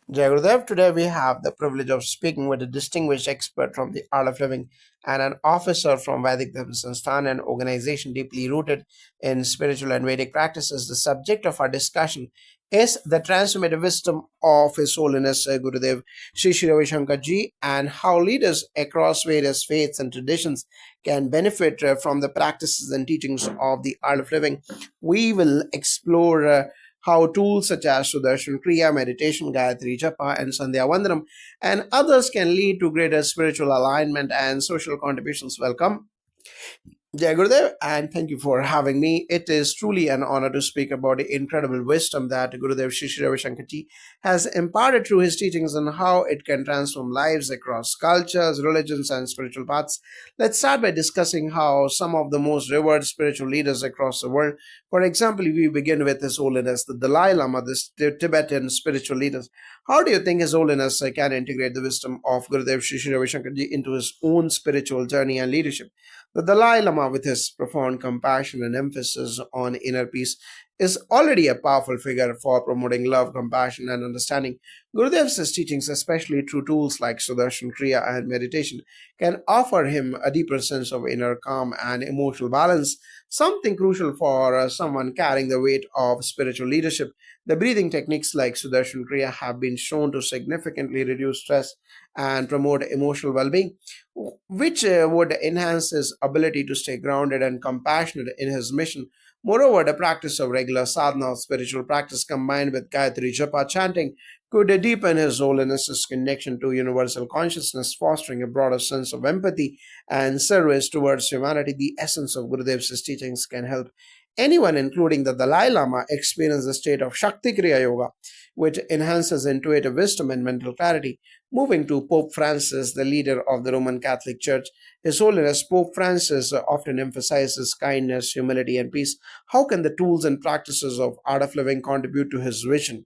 Jai Gurudev, today we have the privilege of speaking with a distinguished expert from the art of living and an officer from Vedic Dharma Sansthan, an organization deeply rooted in spiritual and Vedic practices. The subject of our discussion is the transformative wisdom of His Holiness Gurudev Sri Sri Ravi Shankar Ji and how leaders across various faiths and traditions can benefit from the practices and teachings of the art of living. We will explore how tools such as Sudarshan Kriya, meditation, Gayatri Japa, and Sandhya Vandanam, and others can lead to greater spiritual alignment and social contributions. Welcome. Jai Gurudev, and thank you for having me. It is truly an honor to speak about the incredible wisdom that Gurudev Shri Shri Ravi Shankar Ji has imparted through his teachings and how it can transform lives across cultures, religions, and spiritual paths. Let's start by discussing how some of the most revered spiritual leaders across the world, for example, we begin with His Holiness, the Dalai Lama, the Tibetan spiritual leaders. How do you think His Holiness can integrate the wisdom of Gurudev Shri Shri Ravi Shankar Ji into his own spiritual journey and leadership? The Dalai Lama, with his profound compassion and emphasis on inner peace, is already a powerful figure for promoting love, compassion, and understanding. Gurudev's teachings, especially through tools like Sudarshan Kriya and meditation, can offer him a deeper sense of inner calm and emotional balance, something crucial for someone carrying the weight of spiritual leadership. The breathing techniques like Sudarshan Kriya have been shown to significantly reduce stress and promote emotional well being, which would enhance his ability to stay grounded and compassionate in his mission. Moreover, the practice of regular sadhana or spiritual practice combined with Gayatri Japa chanting could deepen his holiness's connection to universal consciousness, fostering a broader sense of empathy and service towards humanity. The essence of Gurudev's teachings can help anyone, including the Dalai Lama, experience the state of Shakti Kriya Yoga, which enhances intuitive wisdom and mental clarity. Moving to Pope Francis, the leader of the Roman Catholic Church, His Holiness Pope Francis often emphasizes kindness, humility, and peace. How can the tools and practices of art of living contribute to his vision?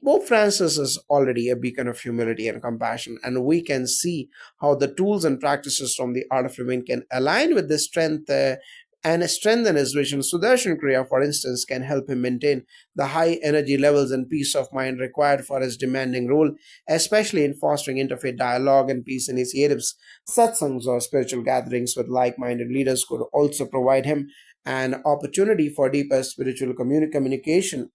Pope Francis is already a beacon of humility and compassion, and we can see how the tools and practices from the art of living can align with this strength and strengthen his vision. Sudarshan Kriya, for instance, can help him maintain the high energy levels and peace of mind required for his demanding role, especially in fostering interfaith dialogue and peace initiatives. Satsangs or spiritual gatherings with like minded leaders could also provide him an opportunity for deeper spiritual communication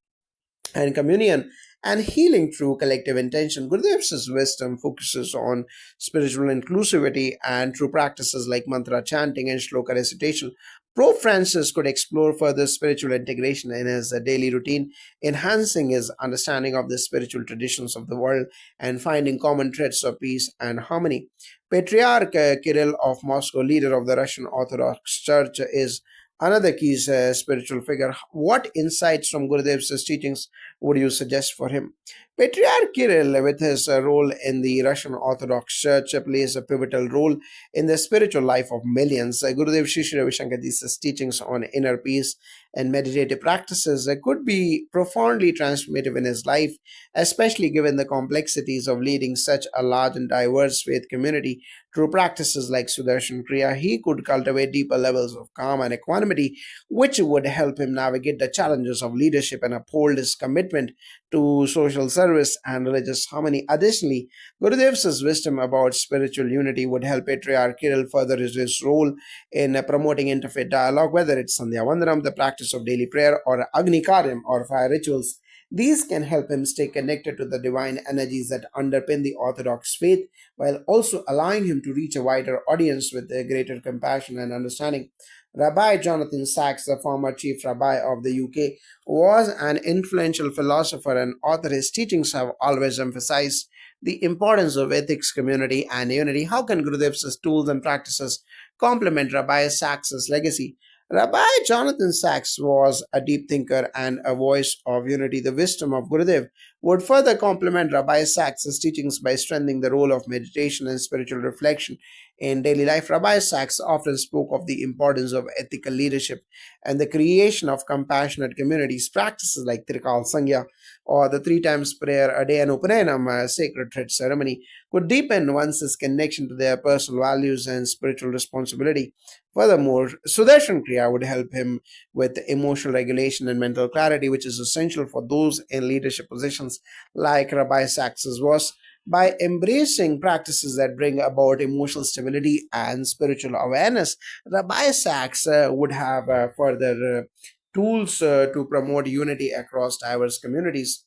and communion and healing through collective intention. Gurudev's wisdom focuses on spiritual inclusivity and through practices like mantra chanting and shloka recitation. Pope Francis could explore further spiritual integration in his daily routine, enhancing his understanding of the spiritual traditions of the world and finding common threads of peace and harmony. Patriarch Kirill of Moscow, leader of the Russian Orthodox Church, is another key spiritual figure. What insights from Gurudev's teachings would you suggest for him? Patriarch Kirill, with his role in the Russian Orthodox Church, plays a pivotal role in the spiritual life of millions. Gurudev Sri Sri Ravi Shankar Ji's teachings on inner peace and meditative practices could be profoundly transformative in his life, especially given the complexities of leading such a large and diverse faith community. Through practices like Sudarshan Kriya, he could cultivate deeper levels of calm and equanimity, which would help him navigate the challenges of leadership and uphold his commitment to social service and religious harmony. Additionally, Gurudev's wisdom about spiritual unity would help Patriarch Kirill further his role in promoting interfaith dialogue, whether it's Sandhya Vandanam, the practice of daily prayer, or Agni Karyam, or fire rituals. These can help him stay connected to the divine energies that underpin the Orthodox faith, while also allowing him to reach a wider audience with a greater compassion and understanding. Rabbi Jonathan Sachs, the former chief rabbi of the UK, was an influential philosopher and author. His teachings have always emphasized the importance of ethics, community, and unity. How can Gurudev's tools and practices complement Rabbi Sachs's legacy? Rabbi Jonathan Sachs was a deep thinker and a voice of unity. The wisdom of Gurudev would further complement Rabbi Sachs's teachings by strengthening the role of meditation and spiritual reflection in daily life. Rabbi Sachs often spoke of the importance of ethical leadership and the creation of compassionate communities. Practices like Trikal Sangya or the three times prayer a day and Upanayam, a sacred thread ceremony, could deepen one's connection to their personal values and spiritual responsibility. Furthermore, Sudarshan Kriya would help him with emotional regulation and mental clarity, which is essential for those in leadership positions like Rabbi Sachs's was. By embracing practices that bring about emotional stability and spiritual awareness, Rabbi Sachs would have further tools to promote unity across diverse communities.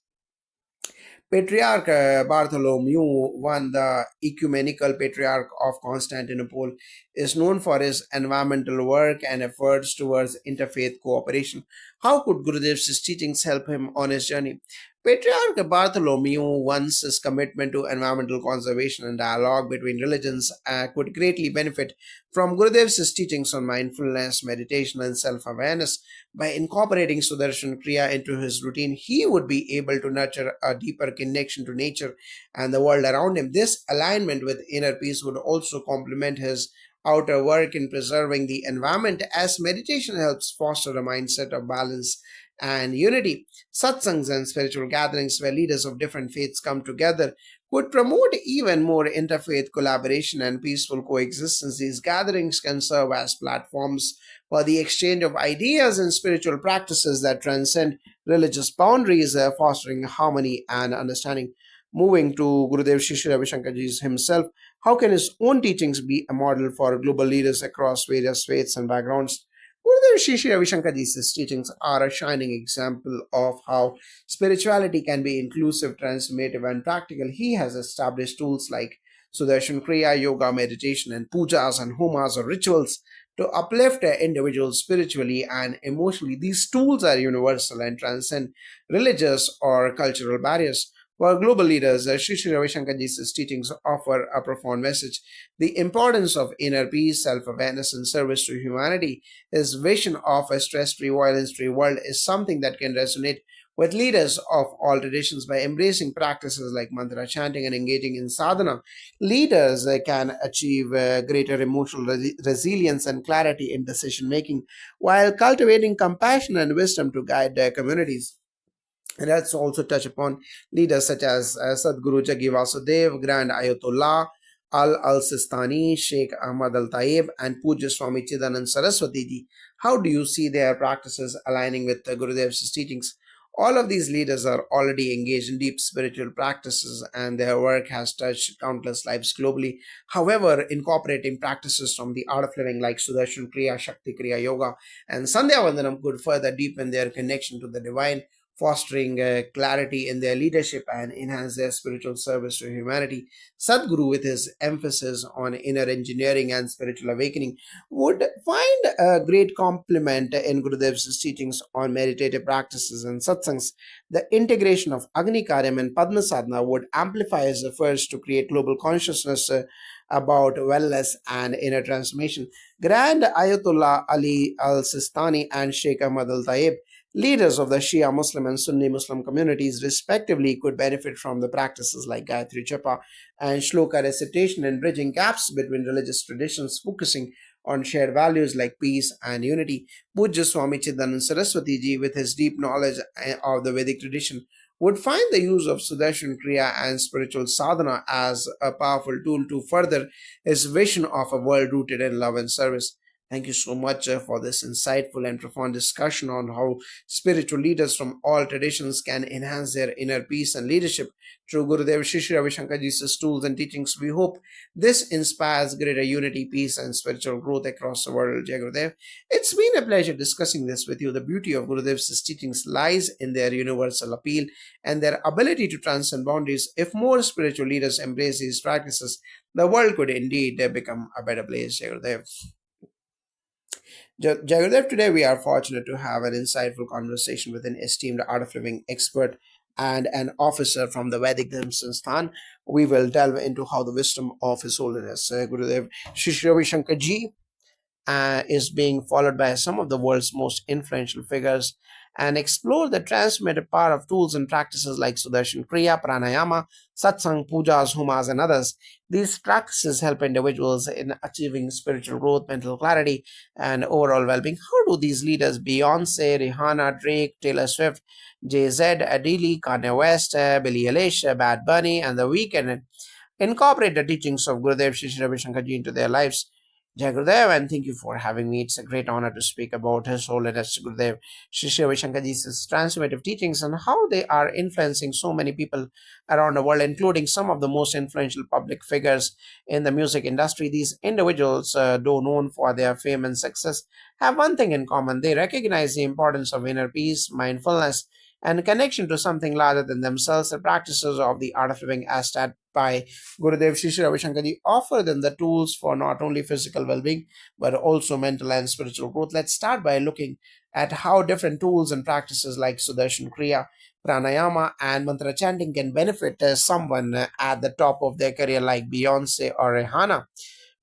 Patriarch Bartholomew I, the ecumenical patriarch of Constantinople, is known for his environmental work and efforts towards interfaith cooperation. How could Gurudev's teachings help him on his journey? Patriarch Bartholomew I's commitment to environmental conservation and dialogue between religions could greatly benefit from Gurudev's teachings on mindfulness, meditation, and self awareness. By incorporating Sudarshan Kriya into his routine, he would be able to nurture a deeper connection to nature and the world around him. This alignment with inner peace would also complement his outer work in preserving the environment, as meditation helps foster a mindset of balance and unity. Satsangs and spiritual gatherings where leaders of different faiths come together could promote even more interfaith collaboration and peaceful coexistence. These gatherings can serve as platforms for the exchange of ideas and spiritual practices that transcend religious boundaries, fostering harmony and understanding. Moving to Gurudev Shri Ravi Shankarji himself, how can his own teachings be a model for global leaders across various faiths and backgrounds? Gurudev Shri Ravi Shankarji's teachings are a shining example of how spirituality can be inclusive, transformative, and practical. He has established tools like Sudarshan Kriya, yoga, meditation, and pujas and homas or rituals to uplift individuals spiritually and emotionally. These tools are universal and transcend religious or cultural barriers. For global leaders, Sri Ravi Shankarji's teachings offer a profound message: the importance of inner peace, self awareness, and service to humanity. His vision of a stress free, violence free world is something that can resonate with leaders of all traditions. By embracing practices like mantra chanting and engaging in sadhana, leaders can achieve greater emotional resilience and clarity in decision making while cultivating compassion and wisdom to guide their communities. And let's also touch upon leaders such as Sadhguru Jaggi Vasudev, Grand Ayatollah Al Sistani, Sheikh Ahmad Al Taib, and Pujya Swami Chidanand Saraswati ji. How do you see their practices aligning with Gurudev's teachings? All of these leaders are already engaged in deep spiritual practices, and their work has touched countless lives globally. However, incorporating practices from the art of living like Sudarshan Kriya, Shakti Kriya Yoga, and Sandhya Vandanam could further deepen their connection to the divine, fostering clarity in their leadership and enhance their spiritual service to humanity. Sadhguru, with his emphasis on inner engineering and spiritual awakening, would find a great complement in Gurudev's teachings on meditative practices and satsangs. The integration of Agni Karyam and Padma Sadhana would amplify his efforts to create global consciousness about wellness and inner transformation. Grand Ayatollah Ali Al Sistani and Sheikh Ahmad Al Taib, leaders of the Shia Muslim and Sunni Muslim communities, respectively, could benefit from the practices like Gayatri Japa and Shloka recitation and bridging gaps between religious traditions, focusing on shared values like peace and unity. Pujya Swami Chidanand Saraswati ji, with his deep knowledge of the Vedic tradition, would find the use of Sudarshan Kriya and spiritual sadhana as a powerful tool to further his vision of a world rooted in love and service. Thank you so much for this insightful and profound discussion on how spiritual leaders from all traditions can enhance their inner peace and leadership through Gurudev Shri Ravi Shankarji's tools and teachings. We hope this inspires greater unity, peace, and spiritual growth across the world. Jai Gurudev. It's been a pleasure discussing this with you. The beauty of Gurudev's teachings lies in their universal appeal and their ability to transcend boundaries. If more spiritual leaders embrace these practices, the world could indeed become a better place. Jai Gurudev. Jagadev, today we are fortunate to have an insightful conversation with an esteemed art of living expert and an officer from the Vedic Dharma Sansthan. We will delve into how the wisdom of His Holiness Gurudev Shri Ravi Shankar Ji is being followed by some of the world's most influential figures, and explore the transformative power of tools and practices like Sudarshan Kriya, Pranayama, Satsang, Pujas, Homas, and others. These practices help individuals in achieving spiritual growth, mental clarity, and overall well being. How do these leaders, Beyonce, Rihanna, Drake, Taylor Swift, Jay Z, Adele, Kanye West, Billie Eilish, Bad Bunny, and The Weeknd, incorporate the teachings of Gurudev Shri Ravi Shankar Ji into their lives? Jai Gurudev, and thank you for having me. It's a great honor to speak about His Holiness Gurudev Sri Sri Ravi Shankarji's transformative teachings and how they are influencing so many people around the world, including some of the most influential public figures in the music industry. These individuals, though known for their fame and success, have one thing in common. They recognize the importance of inner peace, mindfulness, and connection to something larger than themselves. The practices of the art of living, as taught by Gurudev Sri Sri Ravi Shankarji, offer them the tools for not only physical well-being but also mental and spiritual growth. Let's start by looking at how different tools and practices like Sudarshan Kriya, pranayama, and mantra chanting can benefit someone at the top of their career, like Beyonce or Rihanna.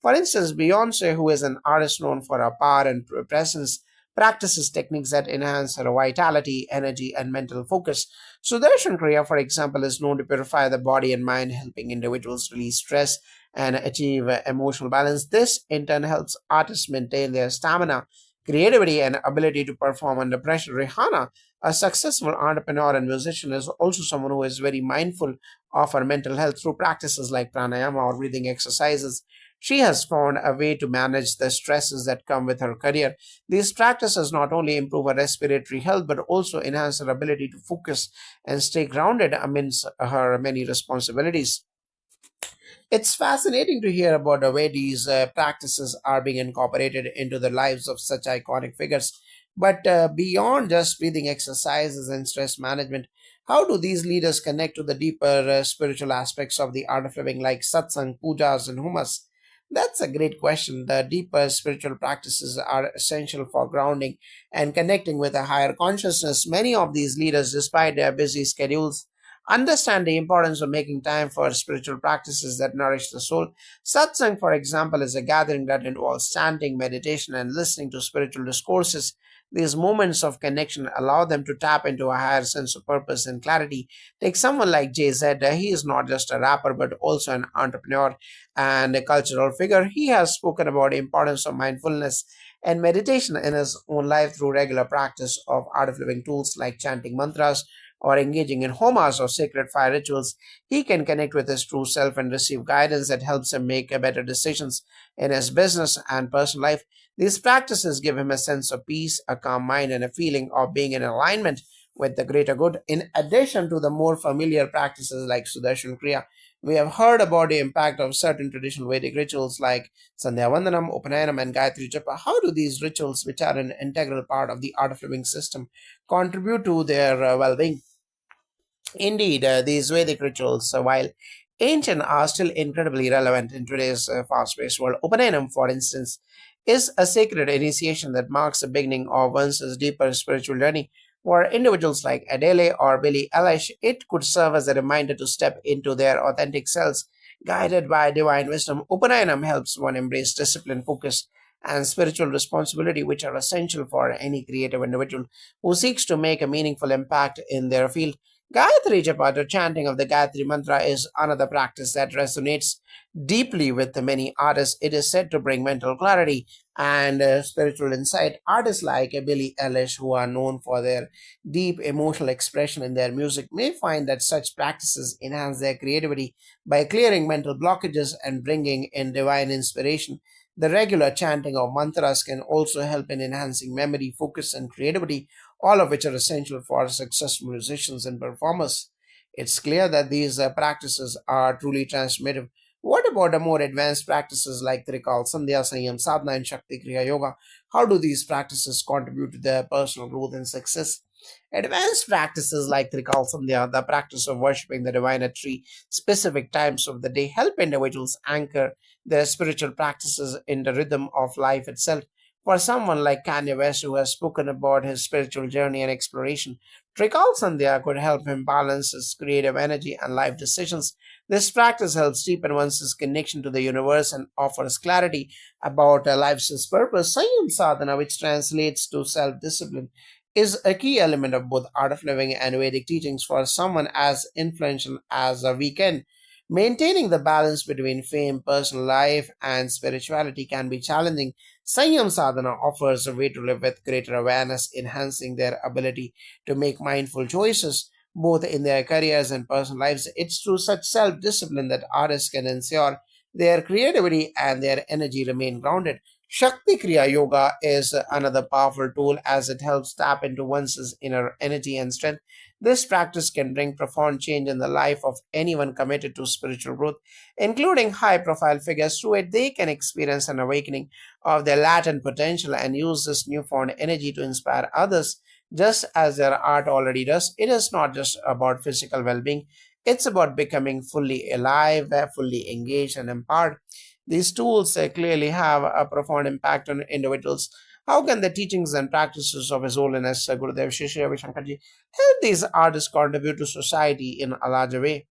For instance, Beyonce, who is an artist known for her power and presence, practices techniques that enhance her vitality, energy, and mental focus. Sudarshan Kriya, for example, is known to purify the body and mind, helping individuals release stress and achieve emotional balance. This, in turn, helps artists maintain their stamina, creativity, and ability to perform under pressure. Rihanna, a successful entrepreneur and musician, is also someone who is very mindful of her mental health through practices like pranayama or breathing exercises. She has found a way to manage the stresses that come with her career. These practices not only improve her respiratory health but also enhance her ability to focus and stay grounded amidst her many responsibilities. It's fascinating to hear about the way these practices are being incorporated into the lives of such iconic figures. But beyond just breathing exercises and stress management, how do these leaders connect to the deeper spiritual aspects of the art of living, like satsang, pujas, and humas? That's a great question. The deeper spiritual practices are essential for grounding and connecting with a higher consciousness. Many of these leaders, despite their busy schedules, understand the importance of making time for spiritual practices that nourish the soul. Satsang, for example, is a gathering that involves chanting, meditation, and listening to spiritual discourses. These moments of connection allow them to tap into a higher sense of purpose and clarity. Take someone like Jay Z. He is not just a rapper but also an entrepreneur and a cultural figure. He has spoken about the importance of mindfulness and meditation in his own life through regular practice of art of living tools like chanting mantras or engaging in homas or sacred fire rituals. He can connect with his true self and receive guidance that helps him make better decisions in his business and personal life. These practices give him a sense of peace, a calm mind, and a feeling of being in alignment with the greater good. In addition to the more familiar practices like Sudarshan Kriya, we have heard about the impact of certain traditional Vedic rituals like Sandhya Vandanam, Upanayanam, and Gayatri Japa. How do these rituals, which are an integral part of the art of living system, contribute to their well being? Indeed, these Vedic rituals, while ancient, are still incredibly relevant in today's fast paced world. Upanayam, for instance, is a sacred initiation that marks the beginning of one's deeper spiritual journey. For individuals like Adele or Billie Eilish, it could serve as a reminder to step into their authentic selves, guided by divine wisdom. Upanayam helps one embrace discipline, focus, and spiritual responsibility, which are essential for any creative individual who seeks to make a meaningful impact in their field. Gayatri Japa, the chanting of the Gayatri Mantra, is another practice that resonates deeply with the many artists. It is said to bring mental clarity and spiritual insight. Artists like Billie Eilish, who are known for their deep emotional expression in their music, may find that such practices enhance their creativity by clearing mental blockages and bringing in divine inspiration. The regular chanting of mantras can also help in enhancing memory, focus, and creativity, all of which are essential for successful musicians and performers. It's clear that these practices are truly transformative. What about the more advanced practices like Trikal, Sandhya, Sanyam, Sadhana, and Shakti Kriya Yoga? How do these practices contribute to their personal growth and success? Advanced practices like Trikal Sandhya, the practice of worshipping the divine at three specific times of the day, help individuals anchor their spiritual practices in the rhythm of life itself. For someone like Kanye West, who has spoken about his spiritual journey and exploration, Trikal Sandhya could help him balance his creative energy and life decisions. This practice helps deepen one's connection to the universe and offers clarity about life's purpose. Sanyam sadhana, which translates to self discipline, is a key element of both art of living and Vedic teachings for someone as influential as a weekend. Maintaining the balance between fame, personal life, and spirituality can be challenging. Sanyam sadhana offers a way to live with greater awareness, enhancing their ability to make mindful choices both in their careers and personal lives. It's through such self discipline that artists can ensure their creativity and their energy remain grounded. Shakti Kriya Yoga is another powerful tool as it helps tap into one's inner energy and strength. This practice can bring profound change in the life of anyone committed to spiritual growth, including high profile figures. Through it, they can experience an awakening of their latent potential and use this newfound energy to inspire others, just as their art already does. It is not just about physical well being, it's about becoming fully alive, fully engaged, and empowered. These tools clearly have a profound impact on individuals. How can the teachings and practices of His Holiness Gurudev Shri Shri Ravi Shankarji help these artists contribute to society in a larger way?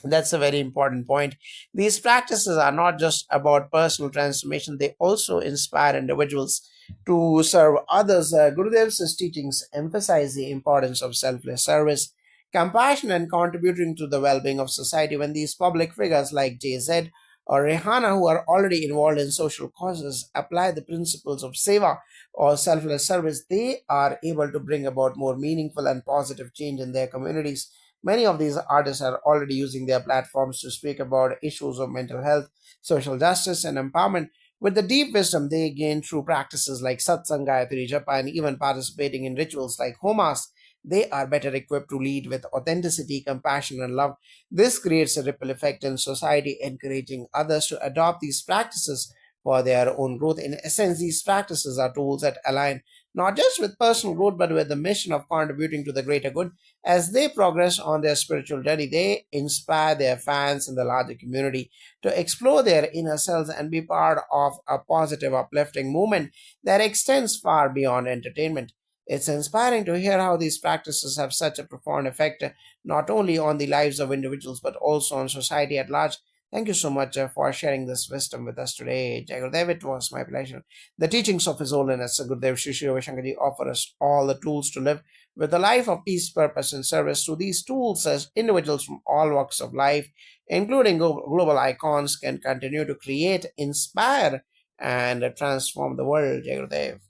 That's a very important point. These practices are not just about personal transformation, they also inspire individuals to serve others. Gurudev's teachings emphasize the importance of selfless service, compassion, and contributing to the well being of society. When these public figures like JZ or Rehana, who are already involved in social causes, apply the principles of seva or selfless service, they are able to bring about more meaningful and positive change in their communities. Many of these artists are already using their platforms to speak about issues of mental health, social justice, and empowerment. With the deep wisdom they gain through practices like satsang, Gayatri Japa, and even participating in rituals like homas, they are better equipped to lead with authenticity, compassion, and love. This creates a ripple effect in society, encouraging others to adopt these practices for their own growth. In essence, these practices are tools that align not just with personal growth but with the mission of contributing to the greater good. As they progress on their spiritual journey, they inspire their fans and the larger community to explore their inner selves and be part of a positive, uplifting movement that extends far beyond entertainment. It's inspiring to hear how these practices have such a profound effect not only on the lives of individuals but also on society at large. Thank you so much for sharing this wisdom with us today, Jai Gurudev. It was my pleasure. The teachings of His Holiness Gurudev Shri Shri Ravi Shankarji offer us all the tools to live with a life of peace, purpose, and service. Through these tools, as individuals from all walks of life, including global icons, can continue to create, inspire, and transform the world. Jai Gurudev.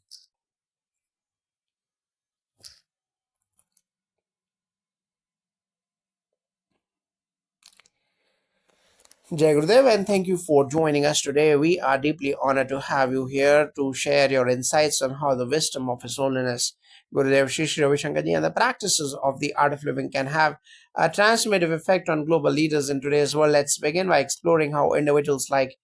Jai Gurudev, and thank you for joining us today. We are deeply honored to have you here to share your insights on how the wisdom of His Holiness Gurudev Shri Shri Ravi Shankarji and the practices of the art of living can have a transformative effect on global leaders in today's world. Let's begin by exploring how individuals like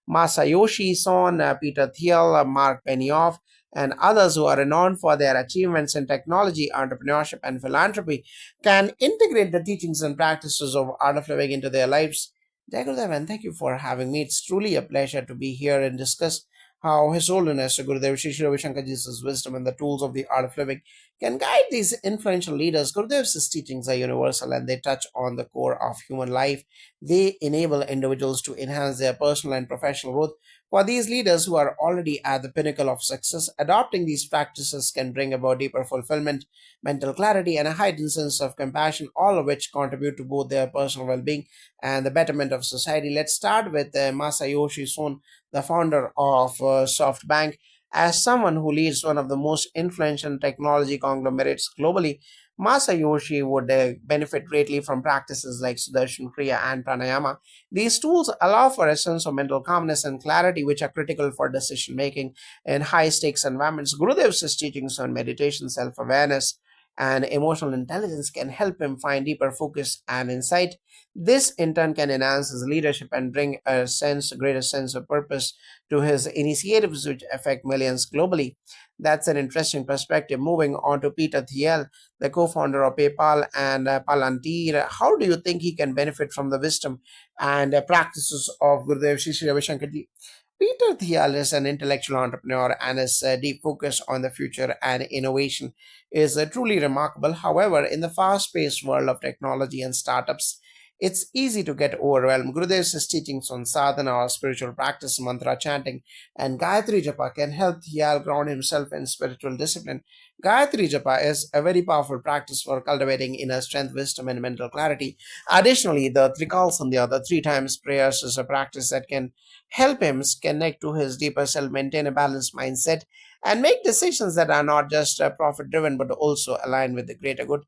Masayoshi Son, Peter Thiel, Mark Benioff, and others who are renowned for their achievements in technology, entrepreneurship, and philanthropy can integrate the teachings and practices of art of living into their lives. Jai Gurudev, and thank you for having me. It's truly a pleasure to be here and discuss how His Holiness Gurudev Shri Shri Ravi Shankarji's wisdom and the tools of the art of living can guide these influential leaders. Gurudev's teachings are universal and they touch on the core of human life. They enable individuals to enhance their personal and professional growth. For these leaders who are already at the pinnacle of success, adopting these practices can bring about deeper fulfillment, mental clarity, and a heightened sense of compassion, all of which contribute to both their personal well being and the betterment of society. Let's start with Masayoshi Son, the founder of SoftBank. As someone who leads one of the most influential technology conglomerates globally, Masayoshi would benefit greatly from practices like Sudarshan Kriya and Pranayama. These tools allow for a sense of mental calmness and clarity, which are critical for decision making in high stakes environments. Gurudev's teachings on meditation, self awareness, and emotional intelligence can help him find deeper focus and insight. This in turn can enhance his leadership and bring a greater sense of purpose to his initiatives which affect millions globally. That's an interesting perspective. Moving on to Peter Thiel, the co-founder of PayPal and Palantir, how do you think he can benefit from the wisdom and practices of Gurudev Shri Shri Ravi Shankarji? Peter Thiel is an intellectual entrepreneur and his deep focus on the future and innovation is truly remarkable. However, in the fast paced world of technology and startups, it's easy to get overwhelmed. Gurudev's teachings on sadhana or spiritual practice, mantra chanting, and Gayatri Japa can help Thiel ground himself in spiritual discipline. Gayatri Japa is a very powerful practice for cultivating inner strength, wisdom, and mental clarity. Additionally, the Trikal Sandhya, the three times prayers, is a practice that can help him connect to his deeper self, maintain a balanced mindset, and make decisions that are not just profit driven but also aligned with the greater good.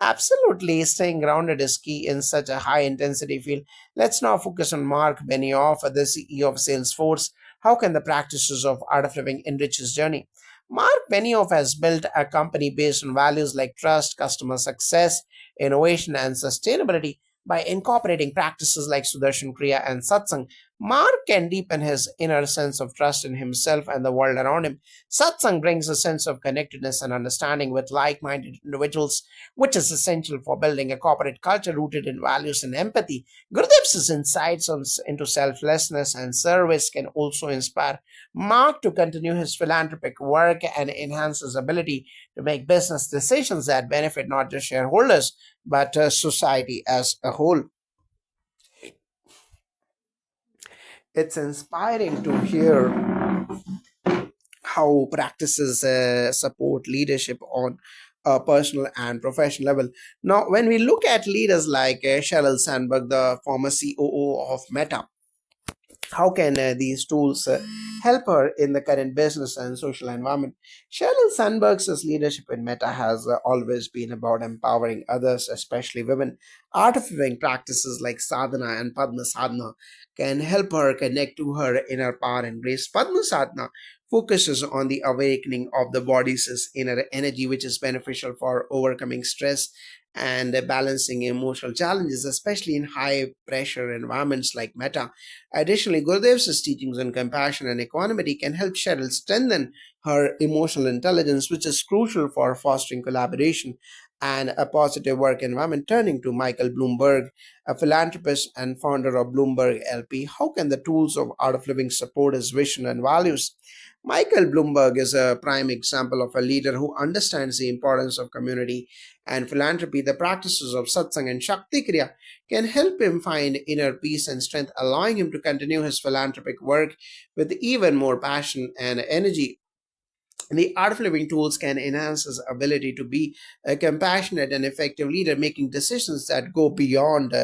Absolutely, staying grounded is key in such a high intensity field. Let's now focus on Mark Benioff, the CEO of Salesforce. How can the practices of art of living enrich his journey? Mark Benioff has built a company based on values like trust, customer success, innovation, and sustainability. By incorporating practices like Sudarshan Kriya and Satsang, Mark can deepen his inner sense of trust in himself and the world around him. Satsang brings a sense of connectedness and understanding with like minded individuals, which is essential for building a corporate culture rooted in values and empathy. Gurudev's insights into selflessness and service can also inspire Mark to continue his philanthropic work and enhance his ability to make business decisions that benefit not just shareholders but society as a whole. It's inspiring to hear how practices support leadership on a personal and professional level. Now, when we look at leaders like Sheryl Sandberg, the former COO of Meta, how can these tools help her in the current business and social environment? Sheryl Sandberg's leadership in Meta has always been about empowering others, especially women. Art of living practices like sadhana and Padma sadhana can help her connect to her inner power and grace. Padma sadhana focuses on the awakening of the body's inner energy, which is beneficial for overcoming stress and balancing emotional challenges, especially in high pressure environments like Meta. Additionally, Gurudev's teachings on compassion and equanimity can help Cheryl strengthen her emotional intelligence, which is crucial for fostering collaboration and a positive work environment. Turning to Michael Bloomberg, a philanthropist and founder of Bloomberg LP, how can the tools of Art of Living support his vision and values? Michael Bloomberg is a prime example of a leader who understands the importance of community and philanthropy. The practices of satsang and Shakti Kriya can help him find inner peace and strength, allowing him to continue his philanthropic work with even more passion and energy. The art of living tools can enhance his ability to be a compassionate and effective leader, making decisions that go beyond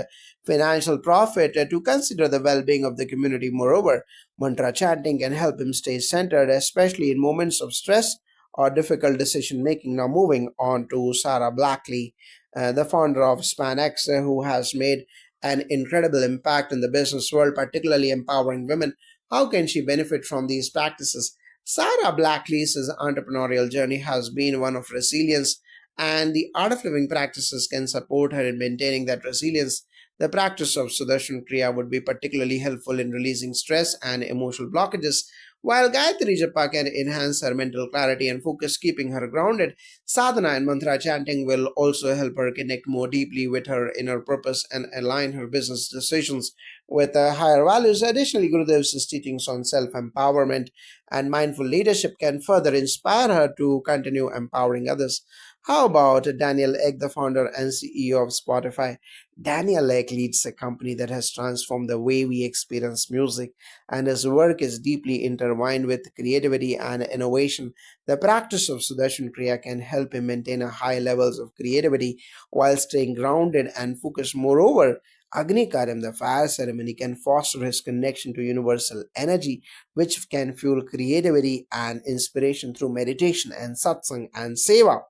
financial profit to consider the well being of the community. Moreover, mantra chanting can help him stay centered, especially in moments of stress or difficult decision making. Now, moving on to Sarah Blackley, the founder of SpanX, who has made an incredible impact in the business world, particularly empowering women. How can she benefit from these practices? Sarah Blackley's entrepreneurial journey has been one of resilience, and the art of living practices can support her in maintaining that resilience. The practice of Sudarshan Kriya would be particularly helpful in releasing stress and emotional blockages, while Gayatri Japa can enhance her mental clarity and focus, keeping her grounded. Sadhana and mantra chanting will also help her connect more deeply with her inner purpose and align her business decisions with higher values. Additionally, Gurudev's teachings on self empowerment and mindful leadership can further inspire her to continue empowering others. How about Daniel Egg, the founder and CEO of Spotify? Daniel Egg leads a company that has transformed the way we experience music, and his work is deeply intertwined with creativity and innovation. The practice of Sudarshan Kriya can help him maintain a high levels of creativity while staying grounded and focused. Moreover, Agni Karyam, the fire ceremony, can foster his connection to universal energy, which can fuel creativity and inspiration through meditation and satsang and seva.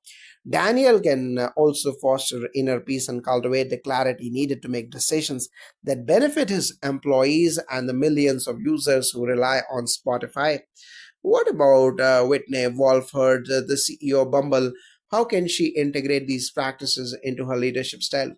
Daniel can also foster inner peace and cultivate the clarity needed to make decisions that benefit his employees and the millions of users who rely on Spotify. What about Whitney Wolford, the CEO of Bumble? How can she integrate these practices into her leadership style?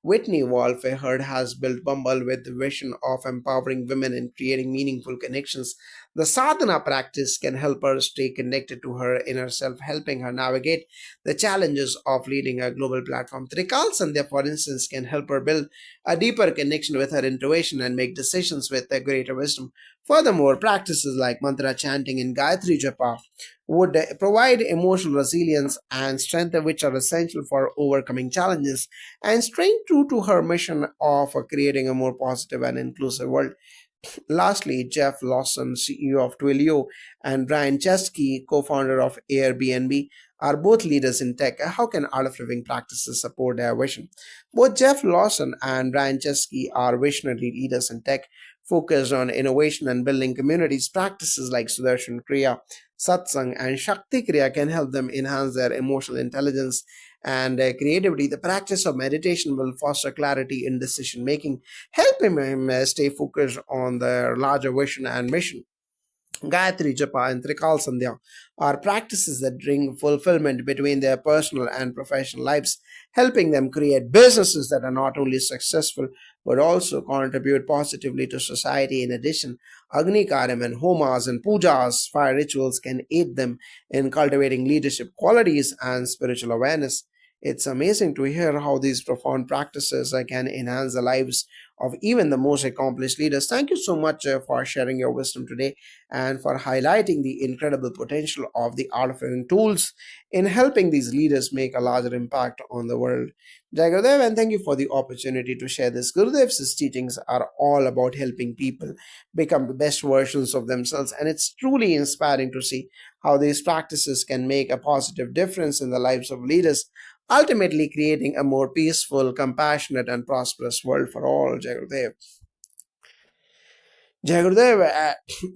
Whitney Wolf Herd has built Bumble with the vision of empowering women and creating meaningful connections. The sadhana practice can help her stay connected to her inner self, helping her navigate the challenges of leading a global platform. Trikal Sandhya, for instance, can help her build a deeper connection with her intuition and make decisions with a greater wisdom. Furthermore, practices like mantra chanting and Gayatri Japa would provide emotional resilience and strength, which are essential for overcoming challenges and staying true to her mission of creating a more positive and inclusive world. Lastly, Jeff Lawson, CEO of Twilio, and Brian Chesky, co-founder of Airbnb, are both leaders in tech. How can art of living practices support their vision? Both Jeff Lawson and Brian Chesky are visionary leaders in tech, focused on innovation and building communities. Practices like Sudarshan Kriya, Satsang, and Shakti Kriya can help them enhance their emotional intelligence and creativity. The practice of meditation will foster clarity in decision making, helping him stay focused on their larger vision and mission. Gayatri Japa and Trikal Sandhya are practices that bring fulfillment between their personal and professional lives, helping them create businesses that are not only successful but also contribute positively to society. In addition, Agni Karyam and Homas and Pujas, fire rituals, can aid them in cultivating leadership qualities and spiritual awareness. It's amazing to hear how these profound practices can enhance the lives of even the most accomplished leaders. Thank you so much for sharing your wisdom today and for highlighting the incredible potential of the art of living tools in helping these leaders make a larger impact on the world. Jai Gurudev, and thank you for the opportunity to share this. Gurudev's teachings are all about helping people become the best versions of themselves, and it's truly inspiring to see how these practices can make a positive difference in the lives of leaders, ultimately creating a more peaceful, compassionate, and prosperous world for all. Jai Gurudev. Jai Gurudev,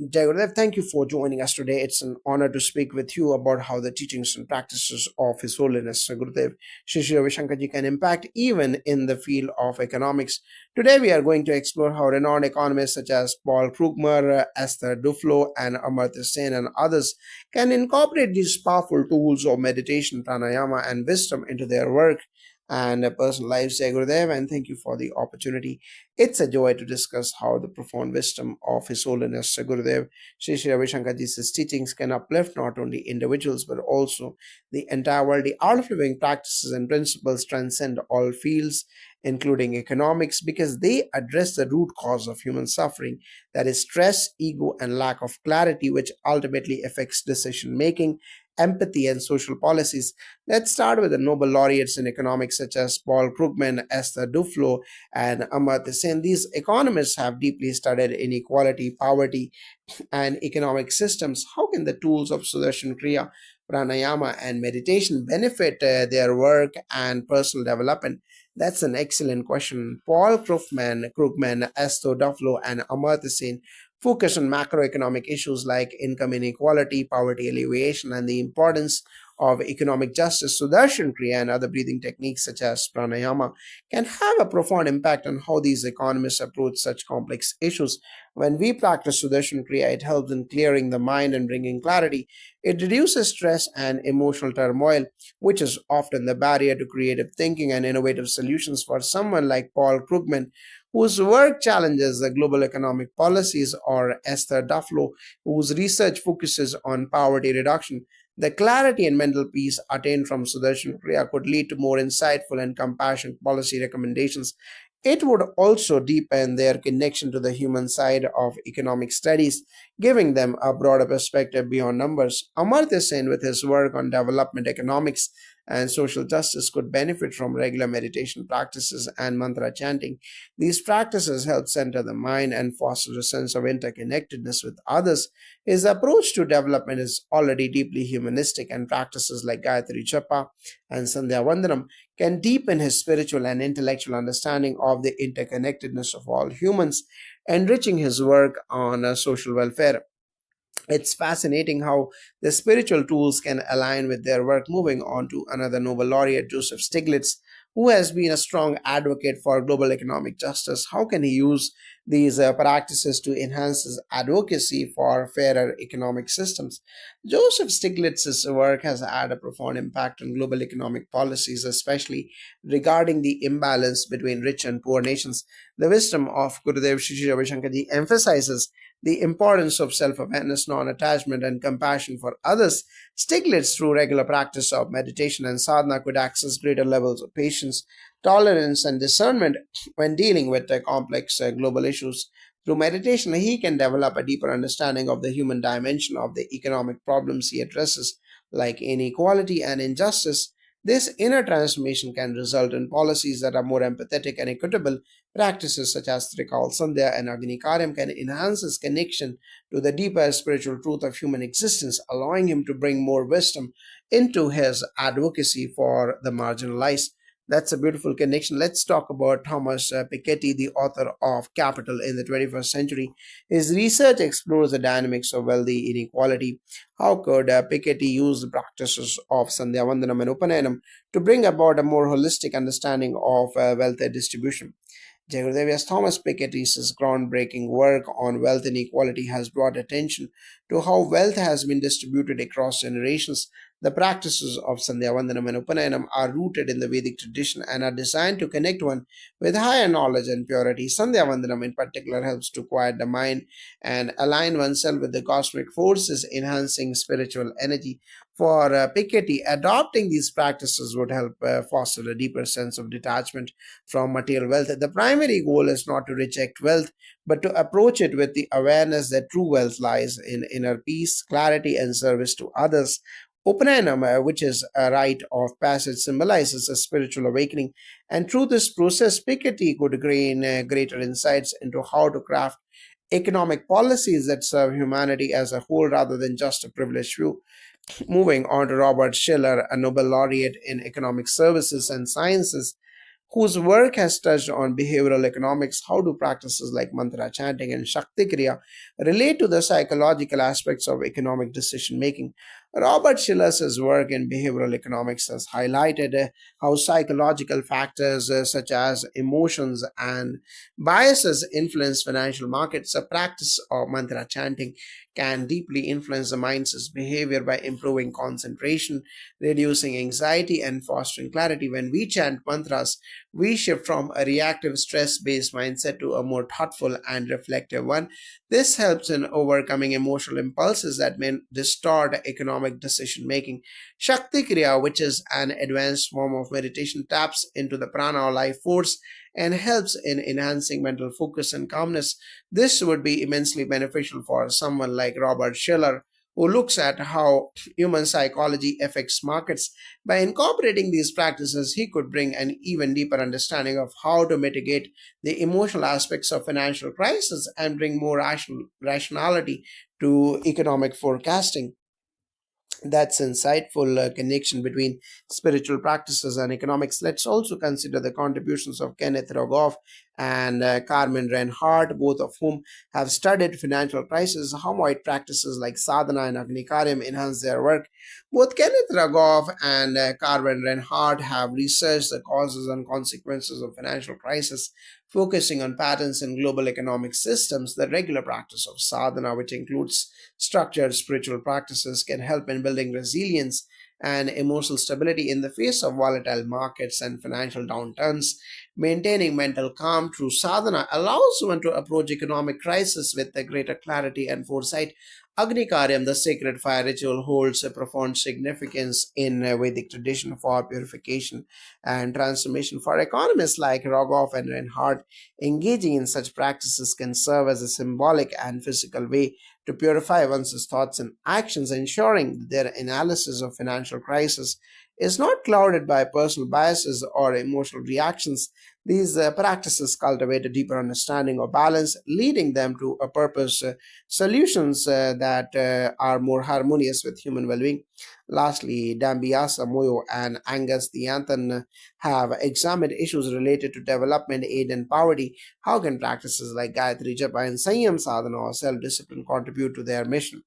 Jai Gurudev, thank you for joining us today. It's an honor to speak with you about how the teachings and practices of His Holiness Gurudev Shri Shri Ravi Shankar Ji can impact even in the field of economics. Today, we are going to explore how renowned economists such as Paul Krugman, Esther Duflo, and Amartya Sen, and others can incorporate these powerful tools of meditation, pranayama, and wisdom into their work and personal lives. Jai Gurudev, and thank you for the opportunity. It's a joy to discuss how the profound wisdom of His Holiness Gurudev Sri Sri Ravi Shankar Ji's teachings can uplift not only individuals but also the entire world. The art of living practices and principles transcend all fields, including economics, because they address the root cause of human suffering, that is, stress, ego, and lack of clarity, which ultimately affects decision making, empathy, and social policies. Let's start with the Nobel laureates in economics such as Paul Krugman, Esther Duflo, and Amartya Sen. These economists have deeply studied inequality, poverty, and economic systems. How can the tools of Sudarshan Kriya, pranayama, and meditation benefit their work and personal development? That's an excellent question. Paul Krugman, Esther Duflo, and Amartya Sen focus on macroeconomic issues like income inequality, poverty alleviation, and the importance of economic justice. Sudarshan Kriya and other breathing techniques such as pranayama can have a profound impact on how these economists approach such complex issues. When we practice Sudarshan Kriya, it helps in clearing the mind and bringing clarity. It reduces stress and emotional turmoil, which is often the barrier to creative thinking and innovative solutions. For someone like Paul Krugman, whose work challenges the global economic policies, or Esther Duflo, whose research focuses on poverty reduction, the clarity and mental peace attained from Sudarshan Kriya could lead to more insightful and compassionate policy recommendations. It would also deepen their connection to the human side of economic studies, giving them a broader perspective beyond numbers. Amartya Sen, with his work on development economics and social justice, could benefit from regular meditation practices and mantra chanting. These practices help center the mind and foster a sense of interconnectedness with others. His approach to development is already deeply humanistic, and practices like Gayatri Japa and Sandhya Vandanam can deepen his spiritual and intellectual understanding of the interconnectedness of all humans, enriching his work on social welfare. It's fascinating how the spiritual tools can align with their work. Moving on to another Nobel laureate, Joseph Stiglitz, who has been a strong advocate for global economic justice. How can he use these practices to enhance his advocacy for fairer economic systems? Joseph Stiglitz's work has had a profound impact on global economic policies, especially regarding the imbalance between rich and poor nations. The wisdom of Gurudev Shri Shri Ravi Shankar Ji emphasizes the importance of self awareness, non attachment, and compassion for others. Stiglitz, through regular practice of meditation and sadhana, could access greater levels of patience, tolerance, and discernment when dealing with complex global issues. Through meditation, he can develop a deeper understanding of the human dimension of the economic problems he addresses, like inequality and injustice. This inner transformation can result in policies that are more empathetic and equitable. Practices such as Trikal Sandhya and Agni Karyam can enhance his connection to the deeper spiritual truth of human existence, allowing him to bring more wisdom into his advocacy for the marginalized. That's a beautiful connection. Let's talk about Thomas Piketty, the author of Capital in the 21st Century. His research explores the dynamics of wealthy inequality. How could Piketty use the practices of Sandhya Vandanam and Upanayana to bring about a more holistic understanding of wealth distribution? Jagadevi's Thomas Piketty's groundbreaking work on wealth inequality has brought attention to how wealth has been distributed across generations. The practices of Sandhya Vandanam and Upanayana are rooted in the Vedic tradition and are designed to connect one with higher knowledge and purity. Sandhya Vandanam, in particular, helps to quiet the mind and align oneself with the cosmic forces, enhancing spiritual energy. For Piketty, adopting these practices would help foster a deeper sense of detachment from material wealth. The primary goal is not to reject wealth, but to approach it with the awareness that true wealth lies in inner peace, clarity, and service to others. Upanayana, which is a rite of passage, symbolizes a spiritual awakening, and through this process, Piketty could gain greater insights into how to craft economic policies that serve humanity as a whole rather than just a privileged few. Moving on to Robert Schiller, a Nobel laureate in economic services and sciences, whose work has touched on behavioral economics. How do practices like mantra chanting and Shakti Kriya relate to the psychological aspects of economic decision making? Robert Schiller's work in behavioral economics has highlighted how psychological factors such as emotions and biases influence financial markets. A practice of mantra chanting can deeply influence the mind's behavior by improving concentration, reducing anxiety, and fostering clarity. When we chant mantras, we shift from a reactive stress based mindset to a more thoughtful and reflective one. This helps in overcoming emotional impulses that may distort economic decision making. Shakti Kriya, which is an advanced form of meditation, taps into the prana or life force and helps in enhancing mental focus and calmness. This would be immensely beneficial for someone like Robert Schiller, who looks at how human psychology affects markets. By incorporating these practices, he could bring an even deeper understanding of how to mitigate the emotional aspects of financial crisis and bring more rationality to economic forecasting. That's insightful connection between spiritual practices and economics. Let's also consider the contributions of Kenneth Rogoff and Carmen Reinhardt, both of whom have studied financial crisis. How might practices like sadhana and agnikariam enhance their work? Both Kenneth Rogoff and Carmen Reinhardt have researched the causes and consequences of financial crisis, focusing on patterns in global economic systems. The regular practice of sadhana, which includes structured spiritual practices, can help in building resilience and emotional stability in the face of volatile markets and financial downturns. Maintaining mental calm through sadhana allows one to approach economic crisis with a greater clarity and foresight. Agnikariam, the sacred fire ritual, holds a profound significance in Vedic tradition for purification and transformation. For economists like Rogoff and Reinhardt, engaging in such practices can serve as a symbolic and physical way to purify one's thoughts and actions, ensuring that their analysis of financial crisis is not clouded by personal biases or emotional reactions. These practices cultivate a deeper understanding of balance, leading them to a purpose solutions that are more harmonious with human well-being. Lastly, Dambiasa Moyo and Angus Dianthan have examined issues related to development, aid, and poverty. How can practices like Gayatri Japa and Sanyam Sadhana or self-discipline contribute to their mission?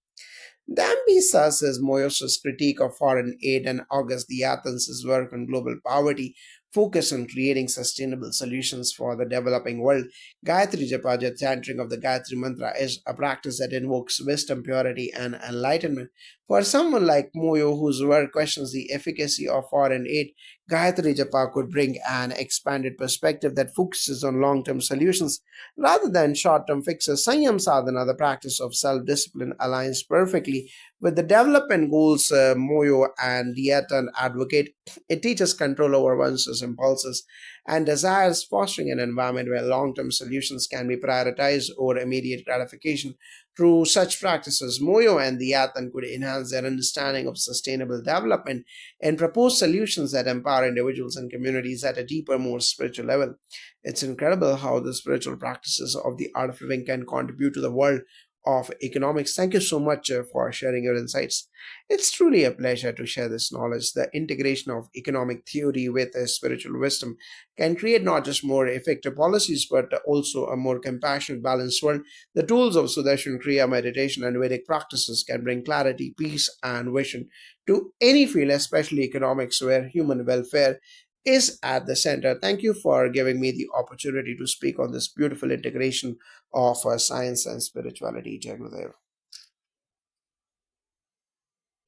Dambisa says Moyos' critique of foreign aid and August Diathans' work on global poverty focus on creating sustainable solutions for the developing world. Gayatri Japa, the chanting of the Gayatri Mantra, is a practice that invokes wisdom, purity, and enlightenment. For someone like Moyo, whose work questions the efficacy of foreign aid, Gayatri Japa could bring an expanded perspective that focuses on long term solutions rather than short term fixes. Sanyam sadhana, the practice of self discipline, aligns perfectly with the development goals Moyo and Diatan advocate. It teaches control over one's impulses and desires, fostering an environment where long term solutions can be prioritized over immediate gratification. Through such practices, Moyo and Diatan could enhance their understanding of sustainable development and propose solutions that empower individuals and communities at a deeper, more spiritual level. It's incredible how the spiritual practices of the art of living can contribute to the world of economics. Thank you so much for sharing your insights. It's truly a pleasure to share this knowledge. The integration of economic theory with spiritual wisdom can create not just more effective policies, but also a more compassionate, balanced world. The tools of Sudarshan Kriya meditation and Vedic practices can bring clarity, peace, and vision to any field, especially economics, where human welfare is at the center. Thank you for giving me the opportunity to speak on this beautiful integration of science and spirituality, Jai Gurudev.